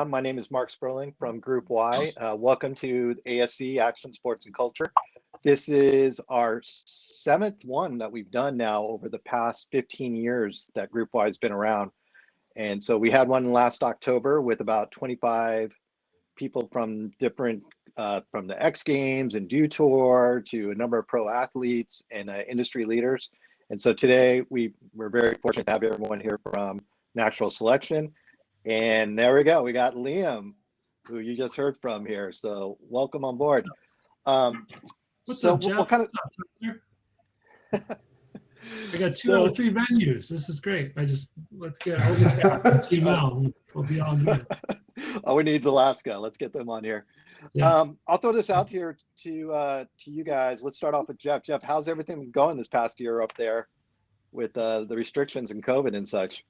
My name is Mark Sperling from Group Y. Welcome to ASC Action Sports and Culture. This is our 7th one that we've done now over the past 15 years that Group Y has been around. And so we had one last October with about 25 people from different, from the X Games and Dew Tour to a number of pro athletes and industry leaders. And so today we're very fortunate to have everyone here from Natural Selection. And there we go. We got Liam, who you just heard from here. So welcome on board. What's up, Jeff? What kind of... I got two out of 3 venues. This is great. Let's get Team L. We'll be all good. All we need is Alaska. Let's get them on here. Yeah. I'll throw this out here to you guys. Let's start off with Jeff. Jeff, how's everything been going this past year up there with the restrictions and COVID and such?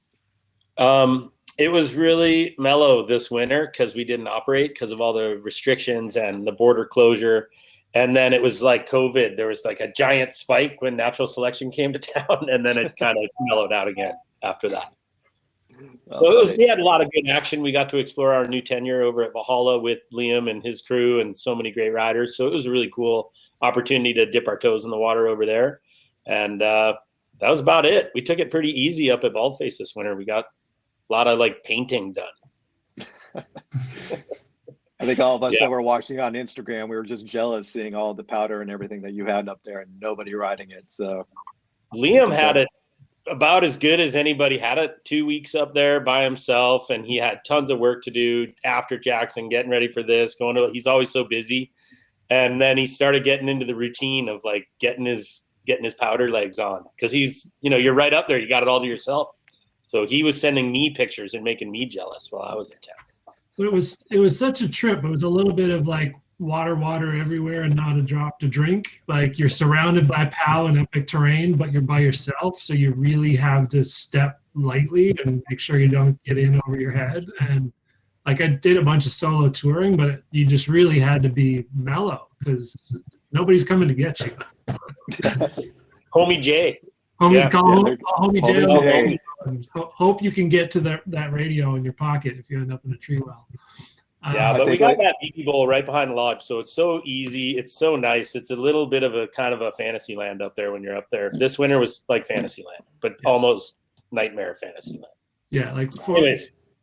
It was really mellow this winter because we didn't operate because of all the restrictions and the border closure. And then it was like COVID. There was like a giant spike when Natural Selection came to town, and then it kind of mellowed out again after that. So we had a lot of good action. We got to explore our new tenure over at Valhalla with Liam and his crew and so many great riders. So it was a really cool opportunity to dip our toes in the water over there. And that was about it. We took it pretty easy up at Baldface this winter. We got a lot of like painting done. I think all of us that were watching on Instagram, we were just jealous seeing all the powder and everything that you had up there and nobody riding it. So Liam had it about as good as anybody had it 2 weeks up there by himself. And he had tons of work to do after Jackson, getting ready for this, he's always so busy. And then he started getting into the routine of like getting his powder legs on. Cause he's, you're right up there. You got it all to yourself. So he was sending me pictures and making me jealous while I was in town. But it was such a trip. It was a little bit of like water everywhere and not a drop to drink. Like you're surrounded by POW and epic terrain, but you're by yourself. So you really have to step lightly and make sure you don't get in over your head. And like I did a bunch of solo touring, but you just really had to be mellow because nobody's coming to get you. Homie Jay. Homie Jay. Hope you can get to that radio in your pocket if you end up in a tree well. But we got that BB bowl right behind the lodge, so it's so easy. It's so nice. It's a little bit of a kind of a fantasy land up there when you're up there. This winter was like fantasy land, but almost nightmare fantasy land. Yeah, like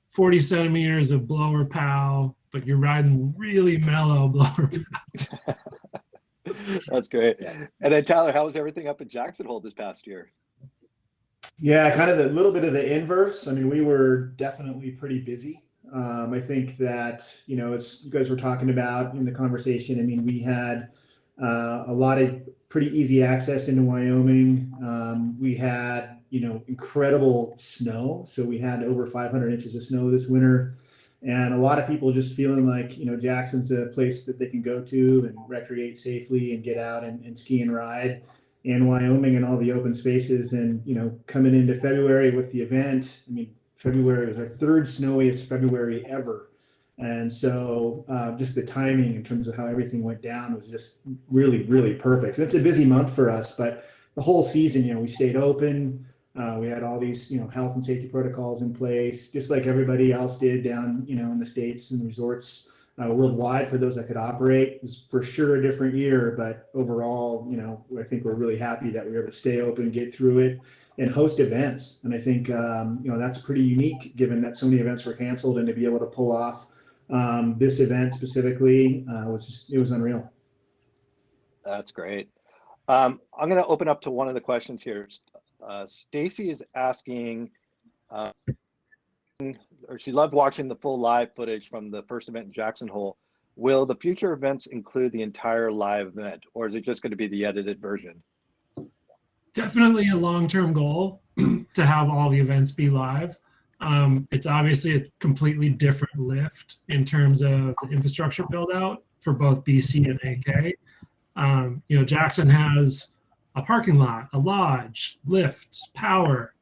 40 centimeters of blower POW, but you're riding really mellow blower POW. That's great. And then Tyler, how was everything up in Jackson Hole this past year? Yeah, kind of a little bit of the inverse. I mean, we were definitely pretty busy. I think that, as you guys were talking about in the conversation, I mean, we had a lot of pretty easy access into Wyoming. We had, incredible snow. So we had over 500 inches of snow this winter. And a lot of people just feeling like, Jackson's a place that they can go to and recreate safely and get out and ski and ride. In Wyoming and all the open spaces, and coming into February with the event, I mean, February was our 3rd snowiest February ever, and so just the timing in terms of how everything went down was just really, really perfect. It's a busy month for us, but the whole season, we stayed open. We had all these, health and safety protocols in place, just like everybody else did down, in the States and resorts. Worldwide for those that could operate. It was for sure a different year, but overall, I think we're really happy that we were able to stay open, get through it, and host events. And I think, that's pretty unique given that so many events were canceled, and to be able to pull off this event specifically it was unreal. That's great. I'm going to open up to one of the questions here. Stacy is asking, or she loved watching the full live footage from the first event in Jackson Hole. Will the future events include the entire live event, or is it just going to be the edited version? Definitely a long-term goal to have all the events be live. It's obviously a completely different lift in terms of the infrastructure build out for both BC and AK. Jackson has a parking lot, a lodge, lifts, power.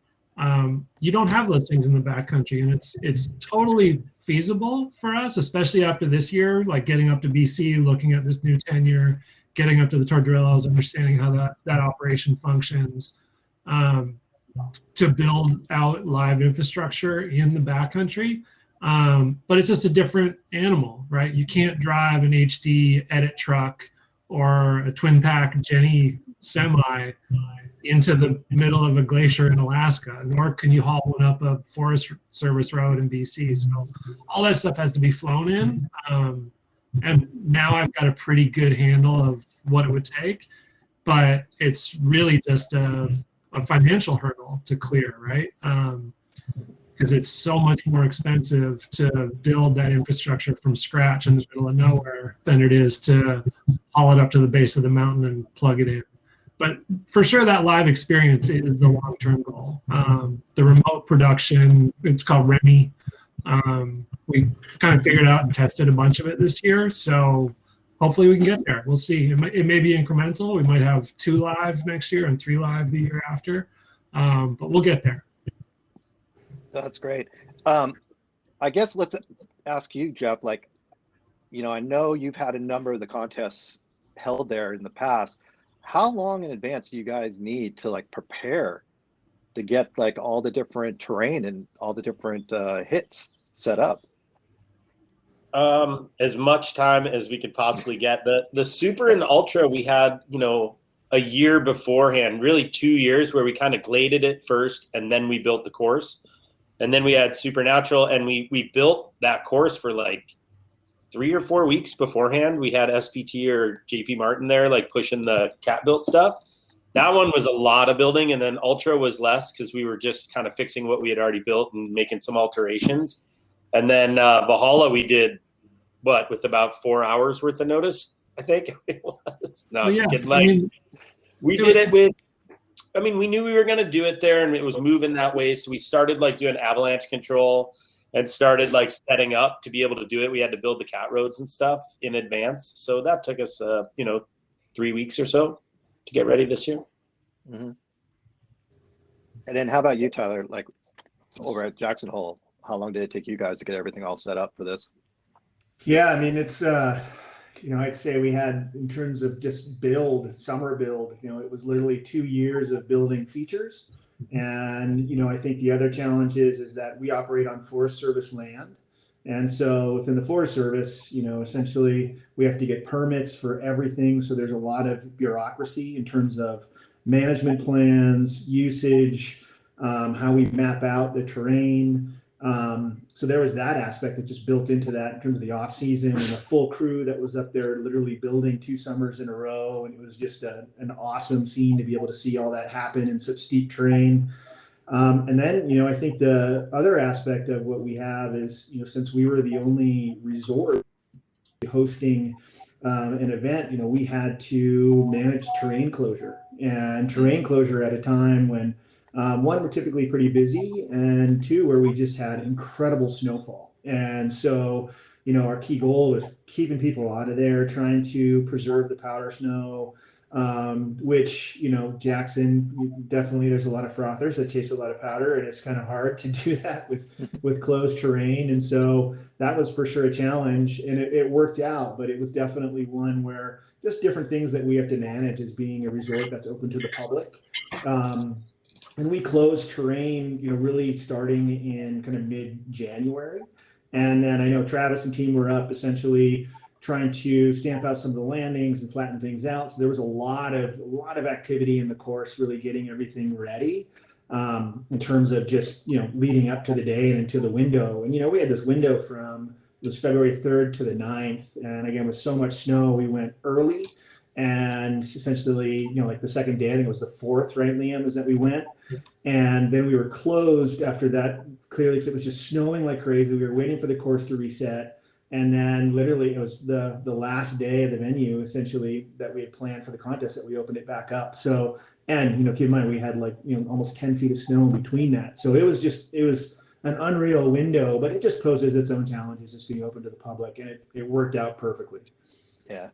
You don't have those things in the backcountry, and it's totally feasible for us, especially after this year, like getting up to BC, looking at this new tenure, getting up to the Tordrillos, understanding how that operation functions, to build out live infrastructure in the backcountry. But it's just a different animal, right? You can't drive an HD edit truck or a twin pack Jenny semi into the middle of a glacier in Alaska, nor can you haul one up a Forest Service road in BC. So all that stuff has to be flown in. And now I've got a pretty good handle of what it would take, but it's really just a financial hurdle to clear, right? Because it's so much more expensive to build that infrastructure from scratch in the middle of nowhere than it is to haul it up to the base of the mountain and plug it in. But for sure, that live experience is the long-term goal. The remote production, it's called REMI. We kind of figured out and tested a bunch of it this year, so hopefully we can get there. We'll see. It may be incremental. We might have 2 live next year and 3 live the year after, but we'll get there. That's great. I guess let's ask you, Jeff, like, I know you've had a number of the contests held there in the past. How long in advance do you guys need to like prepare to get like all the different terrain and all the different hits set up? As much time as we could possibly get. The super and the ultra we had, a year beforehand, really 2 years, where we kind of gladed it first and then we built the course. And then we had Supernatural, and we built that course for like 3 or 4 weeks beforehand. We had SPT or JP Martin there, like pushing the cat built stuff. That one was a lot of building, and then Ultra was less because we were just kind of fixing what we had already built and making some alterations. And then Valhalla we did with about 4 hours worth of notice, I think it was. No, just kidding. We did it with. We knew we were going to do it there, and it was moving that way. So we started like doing avalanche control and started like setting up to be able to do it. We had to build the cat roads and stuff in advance. So that took us, 3 weeks or so to get ready this year. Mm-hmm. And then how about you, Tyler? Like over at Jackson Hole, how long did it take you guys to get everything all set up for this? Yeah, it's, I'd say we had, in terms of just summer build, it was literally 2 years of building features. And, I think the other challenge is that we operate on Forest Service land. And so within the Forest Service, essentially we have to get permits for everything. So there's a lot of bureaucracy in terms of management plans, usage, how we map out the terrain. So there was that aspect that just built into that in terms of the off season, and a full crew that was up there literally building 2 summers in a row. And it was just an awesome scene to be able to see all that happen in such steep terrain. And then, I think the other aspect of what we have is, since we were the only resort hosting an event, we had to manage terrain closure at a time when one, we're typically pretty busy, and 2, where we just had incredible snowfall. And so, our key goal was keeping people out of there, trying to preserve the powder snow, which, Jackson, definitely there's a lot of frothers that chase a lot of powder, and it's kind of hard to do that with closed terrain. And so that was for sure a challenge, and it worked out, but it was definitely one where just different things that we have to manage as being a resort that's open to the public. And we closed terrain, really starting in kind of mid-January. And then I know Travis and team were up essentially trying to stamp out some of the landings and flatten things out. So there was a lot of activity in the course, really getting everything ready in terms of just, leading up to the day and into the window. And, we had this window from, it was February 3rd to the 9th. And again, with so much snow, we went early. And essentially, like the second day, I think it was the 4th, right, Liam, is that we went. And then we were closed after that, clearly, because it was just snowing like crazy. We were waiting for the course to reset. And then literally it was the last day of the venue, essentially, that we had planned for the contest, that we opened it back up. So, and, keep in mind, we had like, almost 10 feet of snow in between that. So it was an unreal window, but it just poses its own challenges just being open to the public. And it worked out perfectly. Yeah.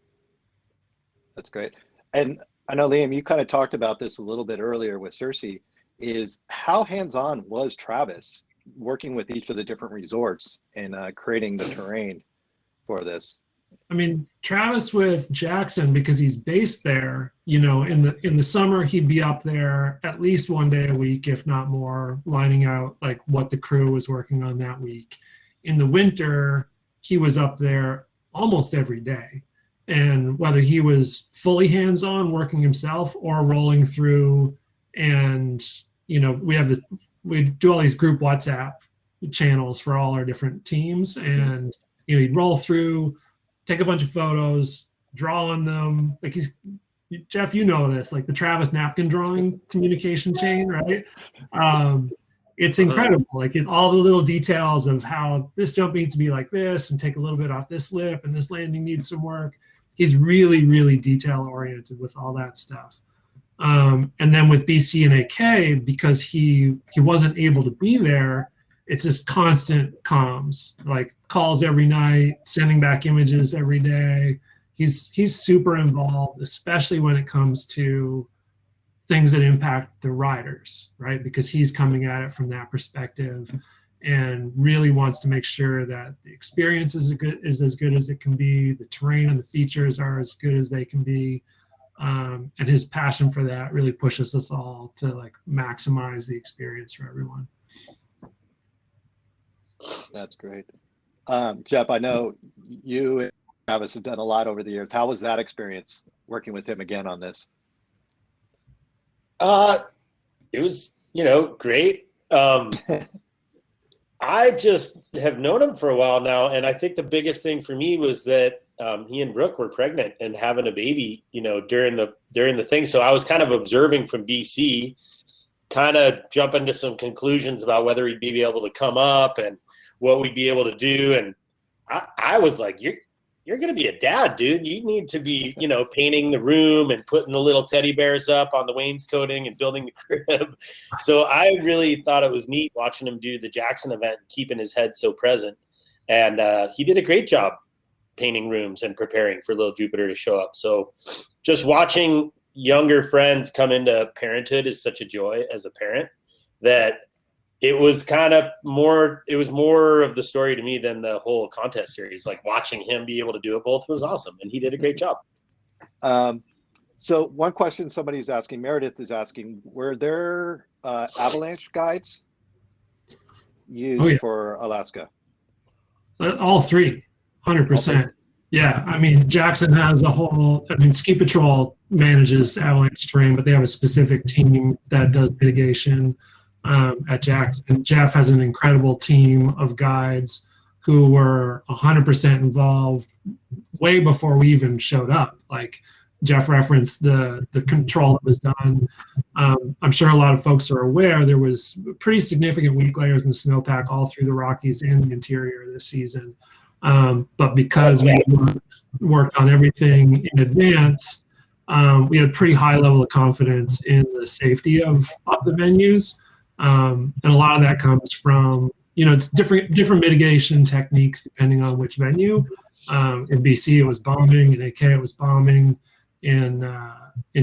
That's great. And I know, Liam, you kind of talked about this a little bit earlier with Cersei, is how hands-on was Travis working with each of the different resorts and creating the terrain for this? Travis with Jackson, because he's based there, in the summer, he'd be up there at least 1 day a week, if not more, lining out like what the crew was working on that week. in the winter, he was up there almost every day. And whether he was fully hands-on working himself or rolling through, and we do all these group WhatsApp channels for all our different teams, and he'd roll through, take a bunch of photos, draw on them. Like Jeff, you know this, like the Travis napkin drawing communication chain, right? It's incredible, like all the little details of how this jump needs to be like this and take a little bit off this lip and this landing needs some work. He's really, really detail oriented with all that stuff. And then with BC and AK, because he wasn't able to be there, it's just constant comms, like calls every night, sending back images every day. He's super involved, especially when it comes to things that impact the riders, right? Because he's coming at it from that perspective and really wants to make sure that the experience is as good as it can be, the terrain and the features are as good as they can be. And his passion for that really pushes us all to like maximize the experience for everyone. That's great. Jeff, I know you and Travis have done a lot over the years. How was that experience working with him again on this? It was, great. I just have known him for a while now, and I think the biggest thing for me was that he and Brooke were pregnant and having a baby, during the thing. So I was kind of observing from BC, kind of jumping to some conclusions about whether he'd be able to come up and what we'd be able to do. And I was like, you're going to be a dad, dude. You need to be, painting the room and putting the little teddy bears up on the wainscoting and building the crib. So I really thought it was neat watching him do the Jackson event, keeping his head so present. And he did a great job painting rooms and preparing for little Jupiter to show up. So just watching younger friends come into parenthood is such a joy as a parent that it was more of the story to me than the whole contest series. Like watching him be able to do it both was awesome, and he did a great job. So one question somebody's asking, Meredith is asking, were there Avalanche Guides used for Alaska? All three, 100%. Yeah, I mean, Jackson has Ski Patrol manages Avalanche terrain, but they have a specific team that does mitigation at Jackson. And Jeff has an incredible team of guides who were 100% involved way before we even showed up. Like Jeff referenced the control that was done. I'm sure a lot of folks are aware there was pretty significant weak layers in the snowpack all through the Rockies and the interior this season. But because we worked on everything in advance, we had a pretty high level of confidence in the safety of the venues. And a lot of that comes from, it's different mitigation techniques depending on which venue. In BC, it was bombing. In AK, it was bombing. In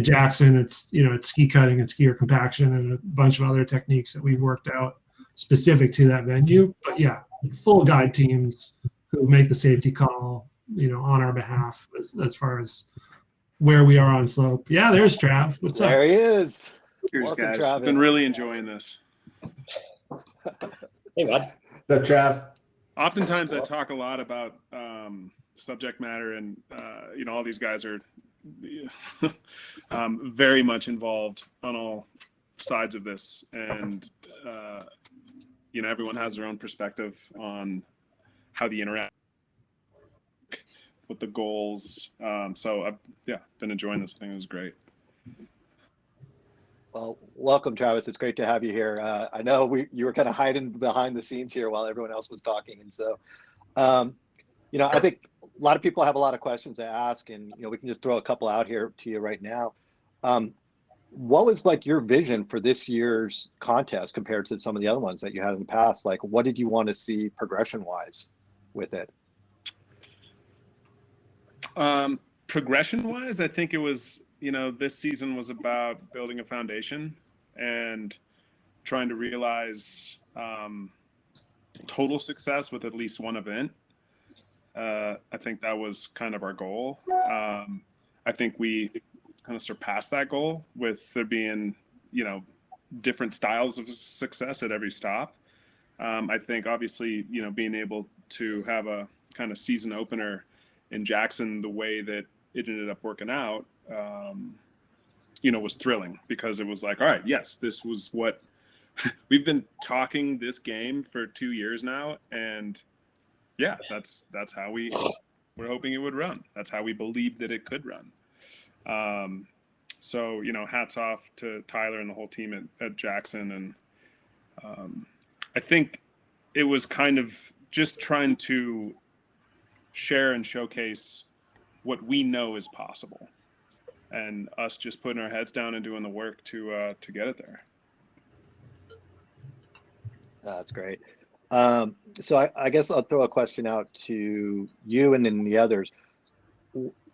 Jackson, it's ski cutting and skier compaction and a bunch of other techniques that we've worked out specific to that venue. But yeah, full guide teams who make the safety call, on our behalf as far as where we are on slope. Yeah, there's Trav. What's up? There he is. Cheers, Welcome, guys. Travis. I've been really enjoying this. Hey, bud. What's up, Trav? Oftentimes I talk a lot about subject matter, and all these guys are very much involved on all sides of this, and everyone has their own perspective on how the interact with the goals. So I've been enjoying this. I think it was great. Well, welcome, Travis. It's great to have you here. I know you were kind of hiding behind the scenes here while everyone else was talking. And so, I think a lot of people have a lot of questions to ask, and, we can just throw a couple out here to you right now. What was like your vision for this year's contest compared to some of the other ones that you had in the past? Like, what did you want to see progression wise with it? Progression wise, I think it was, this season was about building a foundation and trying to realize total success with at least one event. I think that was kind of our goal. I think we kind of surpassed that goal with there being, different styles of success at every stop. I think obviously, being able to have a kind of season opener in Jackson the way that it ended up working out, was thrilling, because it was like, all right, yes, this was what we've been talking this game for 2 years now. And yeah, that's how we're hoping it would run. That's how we believed that it could run. So, hats off to Tyler and the whole team at Jackson. And I think it was kind of just trying to share and showcase what we know is possible, and us just putting our heads down and doing the work to get it there. That's great. So I guess I'll throw a question out to you and then the others.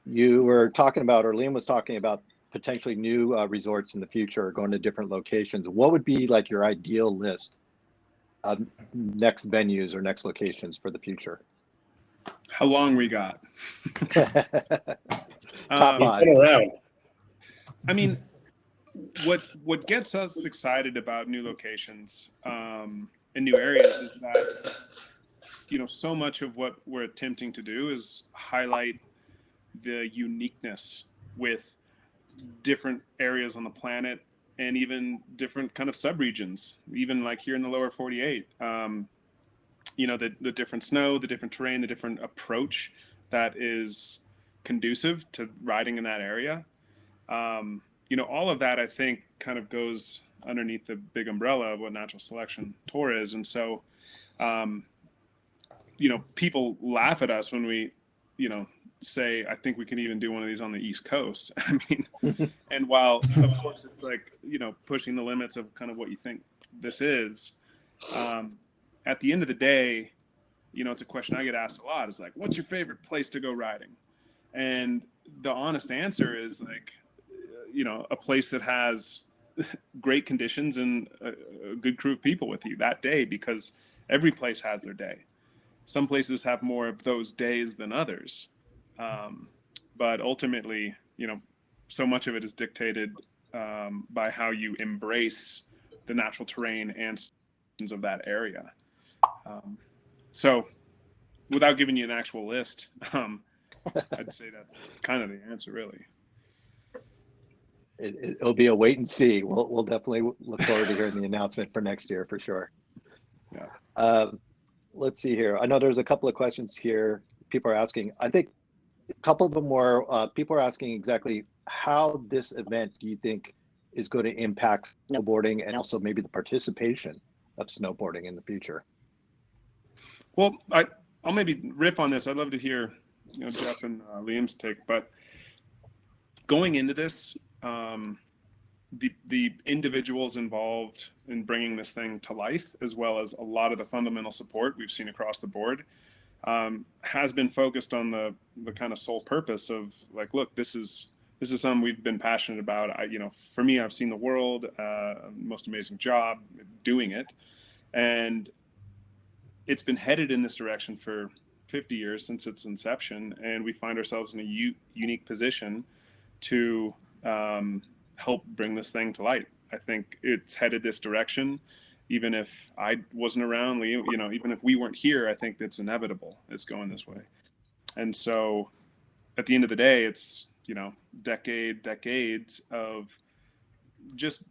You were talking about, or Liam was talking about, potentially new resorts in the future, or going to different locations. What would be like your ideal list of next venues or next locations for the future? How long we got? Top He's 5. been around. I mean, what gets us excited about new locations in new areas is that, so much of what we're attempting to do is highlight the uniqueness with different areas on the planet, and even different kind of subregions, even like here in the lower 48. The different snow, the different terrain, the different approach that is conducive to riding in that area. All of that, I think, kind of goes underneath the big umbrella of what Natural Selection Tour is. And so, people laugh at us when we, say, I think we can even do one of these on the East Coast. I mean, and while of course it's like, pushing the limits of kind of what you think this is, at the end of the day, it's a question I get asked a lot, is like, what's your favorite place to go riding? And the honest answer is like, a place that has great conditions and a good crew of people with you that day, because every place has their day. Some places have more of those days than others. But ultimately, so much of it is dictated by how you embrace the natural terrain and of that area. So without giving you an actual list, I'd say that's kind of the answer, really. It'll be a wait and see. We'll definitely look forward to hearing the announcement for next year for sure. Yeah. Let's see here. I know there's a couple of questions here. People are asking. I think a couple of them were, people are asking exactly how this event do you think is going to impact snowboarding, and also maybe the participation of snowboarding in the future. Well, I'll maybe riff on this. I'd love to hear, Jeff and Liam's take. But going into this, the individuals involved in bringing this thing to life, as well as a lot of the fundamental support we've seen across the board, has been focused on the kind of sole purpose of like, look, this is something we've been passionate about. For me, I've seen the world, most amazing job doing it. And it's been headed in this direction for 50 years since its inception. And we find ourselves in a unique position to help bring this thing to light. I think it's headed this direction. Even if I wasn't around, even if we weren't here, I think it's inevitable. It's going this way. And so at the end of the day, it's, decades of just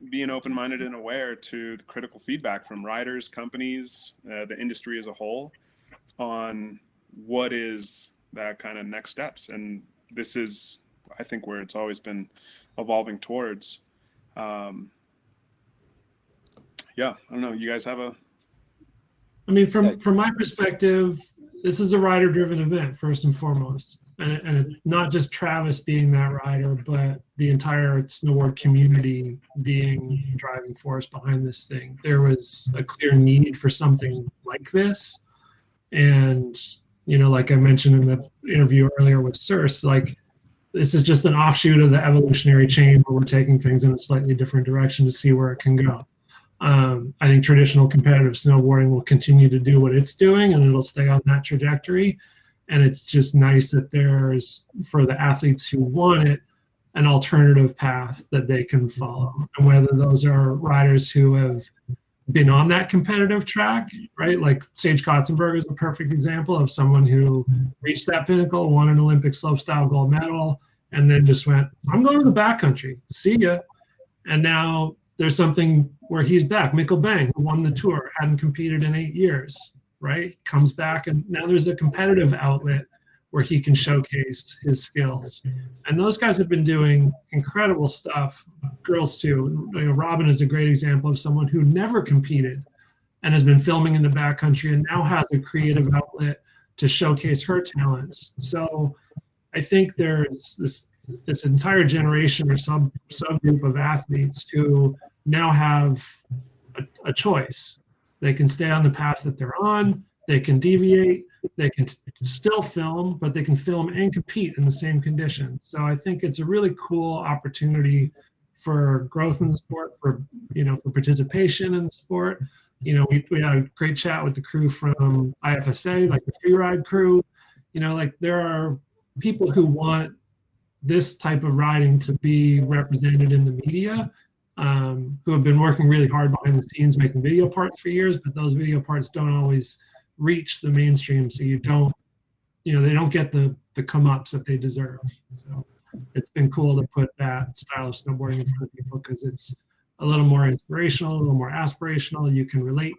being open-minded and aware to the critical feedback from riders, companies, the industry as a whole, on what is that kind of next steps. And this is, I think, where it's always been evolving towards. Yeah, I don't know. You guys have from my perspective, this is a rider-driven event first and foremost, and not just Travis being that rider, but the entire snowboard community being the driving force behind this thing. There was a clear need for something like this, and like I mentioned in the interview earlier with Circe, like this is just an offshoot of the evolutionary chain where we're taking things in a slightly different direction to see where it can go. I think traditional competitive snowboarding will continue to do what it's doing, and it'll stay on that trajectory. And it's just nice that there's, for the athletes who want it, an alternative path that they can follow. And whether those are riders who have been on that competitive track, right? Like Sage Kotzenberg is a perfect example of someone who reached that pinnacle, won an Olympic slopestyle gold medal, and then just went, I'm going to the backcountry. See ya. And now there's something where he's back. Mikkel Bang, who won the tour, hadn't competed in 8 years, right? Comes back, and now there's a competitive outlet where he can showcase his skills. And those guys have been doing incredible stuff, girls too. You know, Robin is a great example of someone who never competed and has been filming in the backcountry and now has a creative outlet to showcase her talents. So I think there's this entire generation or subgroup of athletes who now have a choice. They can stay on the path that they're on, they can deviate, they can still film, but they can film and compete in the same conditions. So I think it's a really cool opportunity for growth in the sport, for participation in the sport. You know, we had a great chat with the crew from IFSA, like the freeride crew. You know, like there are people who want this type of riding to be represented in the media, who have been working really hard behind the scenes making video parts for years, but those video parts don't always reach the mainstream, so they don't get the come-ups that they deserve. So it's been cool to put that style of snowboarding in front of people because it's a little more inspirational, a little more aspirational. You can relate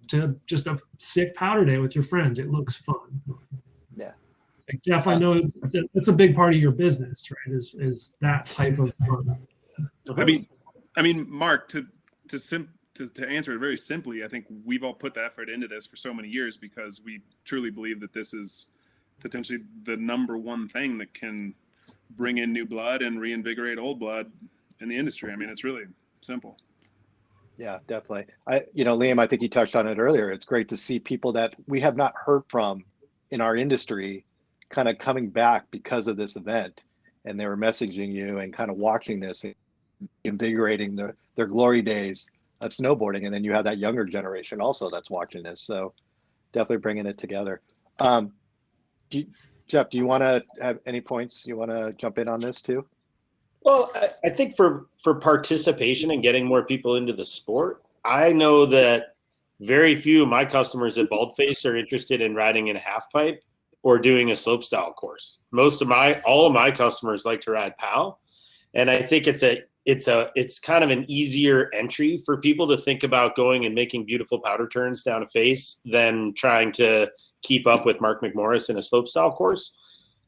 to just a sick powder day with your friends. It looks fun. Yeah. Like Jeff, I know that's a big part of your business, right? Is that type of fun. I mean, Mark, to answer it very simply, I think we've all put the effort into this for so many years because we truly believe that this is potentially the number one thing that can bring in new blood and reinvigorate old blood in the industry. I mean, it's really simple. Yeah, definitely. Liam, I think you touched on it earlier. It's great to see people that we have not heard from in our industry kind of coming back because of this event, and they were messaging you and kind of watching this, invigorating their glory days of snowboarding. And then you have that younger generation also that's watching this. So definitely bringing it together. Jeff, do you want to have any points you want to jump in on this too? Well, I think for participation and getting more people into the sport, I know that very few of my customers at Baldface are interested in riding in a half pipe or doing a slopestyle course. All of my customers like to ride POW. And I think it's kind of an easier entry for people to think about going and making beautiful powder turns down a face than trying to keep up with Mark McMorris in a slopestyle course.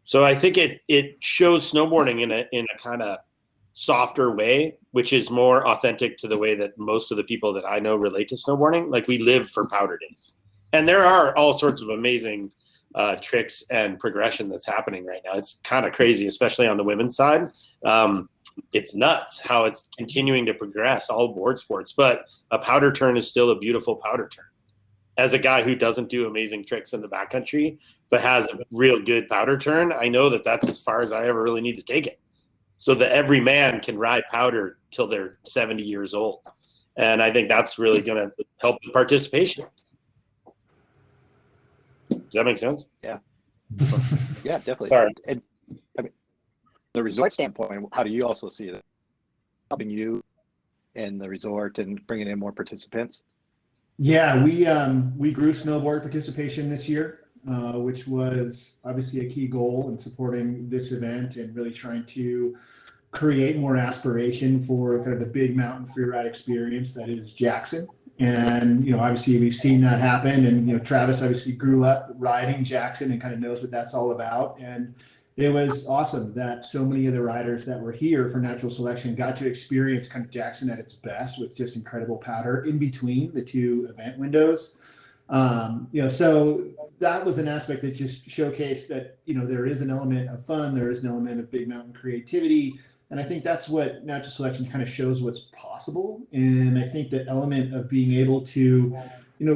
So I think it shows snowboarding in a kind of softer way, which is more authentic to the way that most of the people that I know relate to snowboarding. Like we live for powder days. And there are all sorts of amazing tricks and progression that's happening right now. It's kind of crazy, especially on the women's side. It's nuts how it's continuing to progress, all board sports, but a powder turn is still a beautiful powder turn. As a guy who doesn't do amazing tricks in the backcountry, but has a real good powder turn, I know that that's as far as I ever really need to take it. So that every man can ride powder till they're 70 years old. And I think that's really going to help the participation. Does that make sense? Yeah. Yeah, definitely. Sorry. And I mean, the resort standpoint, how do you also see that helping you and the resort and bringing in more participants? Yeah, we grew snowboard participation this year, which was obviously a key goal in supporting this event and really trying to create more aspiration for kind of the big mountain freeride experience that is Jackson. And, obviously we've seen that happen. And, Travis obviously grew up riding Jackson and kind of knows what that's all about. And it was awesome that so many of the riders that were here for natural selection got to experience kind of Jackson at its best with just incredible powder in between the two event windows. So that was an aspect that just showcased that, there is an element of fun, there is an element of big mountain creativity. And I think that's what natural selection kind of shows what's possible. And I think the element of being able to,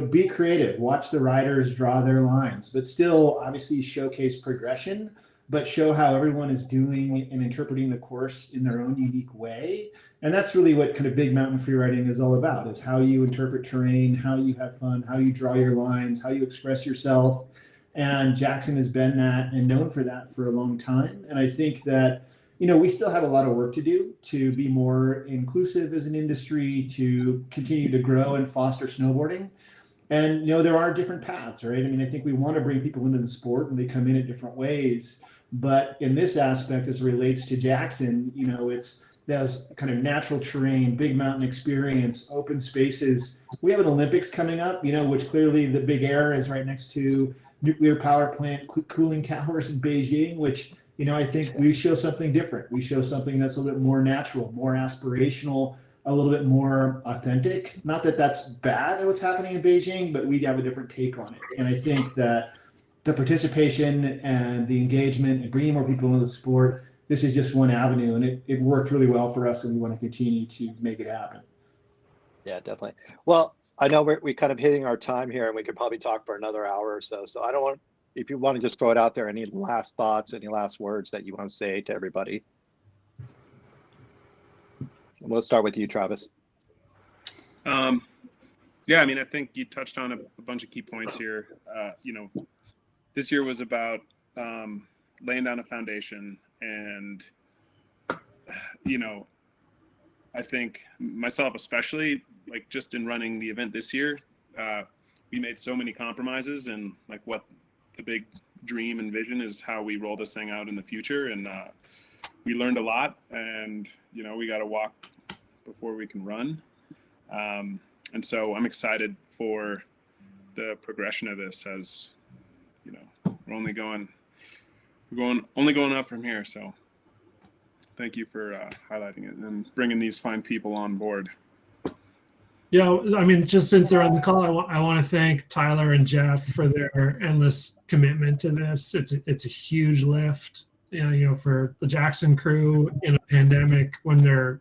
be creative, watch the riders draw their lines, but still obviously showcase progression, but show how everyone is doing and interpreting the course in their own unique way. And that's really what kind of big mountain freeriding is all about, is how you interpret terrain, how you have fun, how you draw your lines, how you express yourself. And Jackson has been that and known for that for a long time. And I think that, we still have a lot of work to do to be more inclusive as an industry, to continue to grow and foster snowboarding. And, there are different paths, right? I mean, I think we want to bring people into the sport and they come in different ways. But in this aspect, as it relates to Jackson, it's those kind of natural terrain, big mountain experience, open spaces. We have an Olympics coming up, which clearly the big air is right next to nuclear power plant cooling towers in Beijing, which, I think we show something different. We show something that's a little bit more natural, more aspirational, a little bit more authentic. Not that that's bad at what's happening in Beijing, but we have a different take on it. And I think that the participation and the engagement and bringing more people into the sport, this is just one avenue, and it worked really well for us, and we want to continue to make it happen. Yeah, definitely. Well, I know we kind of hitting our time here, and we could probably talk for another hour or so. So I don't want, if you want to just throw it out there, any last thoughts, any last words that you want to say to everybody? We'll start with you, Travis. Yeah, I mean, I think you touched on a bunch of key points here. This year was about laying down a foundation, and I think myself especially, like just in running the event this year, we made so many compromises, and like what the big dream and vision is how we roll this thing out in the future. And we learned a lot, and we got to walk before we can run. And so I'm excited for the progression of this, as we're only going up from here. So thank you for highlighting it and bringing these fine people on board. Yeah, I mean, just since they're on the call, I want to thank Tyler and Jeff for their endless commitment to this. It's a huge lift, for the Jackson crew in a pandemic when they're,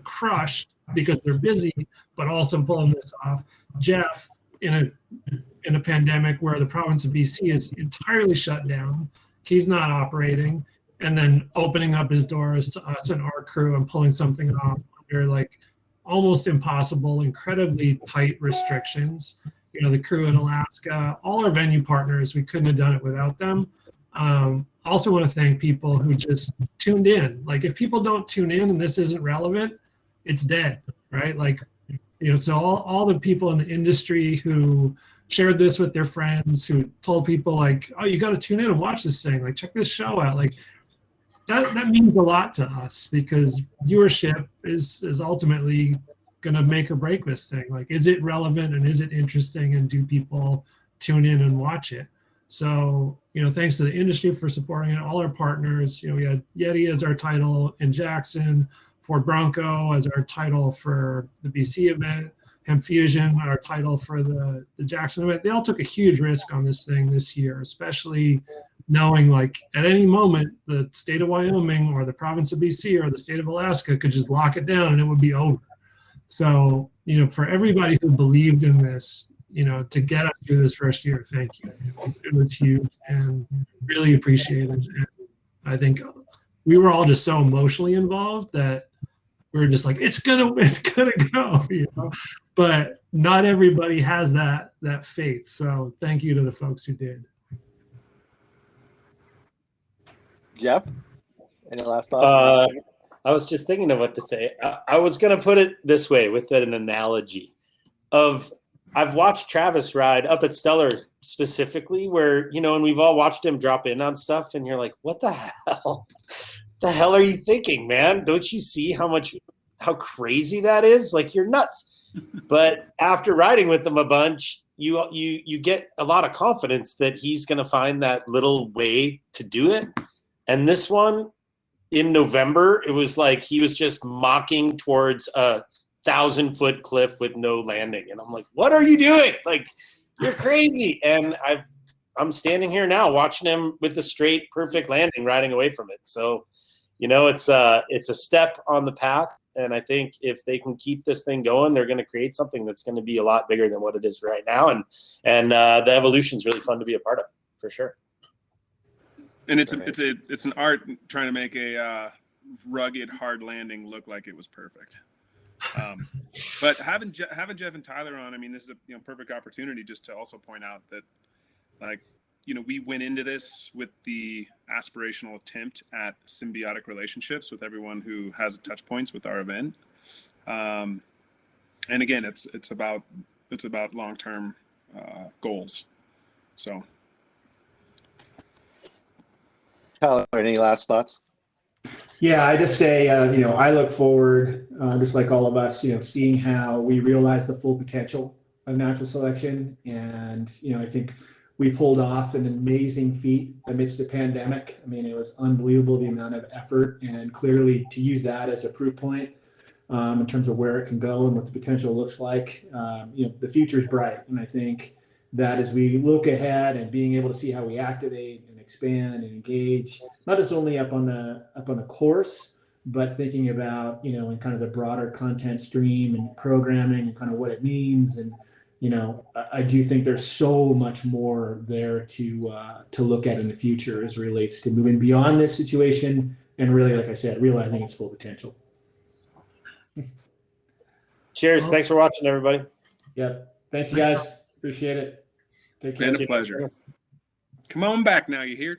crushed because they're busy, but also pulling this off. Jeff, in a pandemic where the province of BC is entirely shut down, he's not operating, and then opening up his doors to us and our crew and pulling something off under like almost impossible, incredibly tight restrictions. The crew in Alaska, all our venue partners, we couldn't have done it without them. Also want to thank people who just tuned in. Like, if people don't tune in and this isn't relevant, it's dead, right? Like, so all the people in the industry who shared this with their friends, who told people like, oh, you got to tune in and watch this thing, like check this show out, like that means a lot to us, because viewership is ultimately going to make or break this thing. Like, is it relevant and is it interesting, and do people tune in and watch it? So, thanks to the industry for supporting it, all our partners. We had Yeti as our title in Jackson, Ford Bronco as our title for the BC event, Hemp Fusion, our title for the Jackson event. They all took a huge risk on this thing this year, especially knowing like at any moment the state of Wyoming or the province of BC or the state of Alaska could just lock it down and it would be over. So, for everybody who believed in this, to get us through this first year, thank you. It was huge and really appreciated. And I think we were all just so emotionally involved that we were just like, it's gonna go, But not everybody has that faith. So thank you to the folks who did. Jeff, any last thoughts? I was just thinking of what to say. I was going to put it this way with an analogy of, I've watched Travis ride up at Stellar specifically, where, and we've all watched him drop in on stuff, and you're like, what the hell? The hell are you thinking, man? Don't you see how crazy that is? Like, you're nuts. But after riding with him a bunch, you get a lot of confidence that he's going to find that little way to do it. And this one in November, it was like he was just mocking towards a 1,000-foot cliff with no landing. And I'm like, what are you doing? Like, you're crazy. And I'm standing here now watching him with a straight, perfect landing, riding away from it. So, it's a step on the path. And I think if they can keep this thing going, they're going to create something that's going to be a lot bigger than what it is right now. And the evolution is really fun to be a part of, for sure. And it's an art trying to make a rugged, hard landing look like it was perfect. But having Jeff and Tyler on, I mean, this is a perfect opportunity just to also point out that, like, we went into this with the aspirational attempt at symbiotic relationships with everyone who has touch points with our event. And again, it's about long-term goals. So, Tyler, any last thoughts? Yeah, I just say, I look forward, just like all of us, seeing how we realize the full potential of natural selection. And, I think we pulled off an amazing feat amidst a pandemic. I mean, it was unbelievable, the amount of effort, and clearly to use that as a proof point in terms of where it can go and what the potential looks like. The future is bright. And I think that as we look ahead and being able to see how we activate and expand and engage, not just only up on the course, but thinking about, in kind of the broader content stream and programming and kind of what it means. And, I do think there's so much more there to look at in the future as it relates to moving beyond this situation and really, like I said, realizing its full potential. Cheers. Thanks for watching, everybody. Yep. Thanks, you guys. Appreciate it. Take care. been a pleasure. Come on back now. You hear?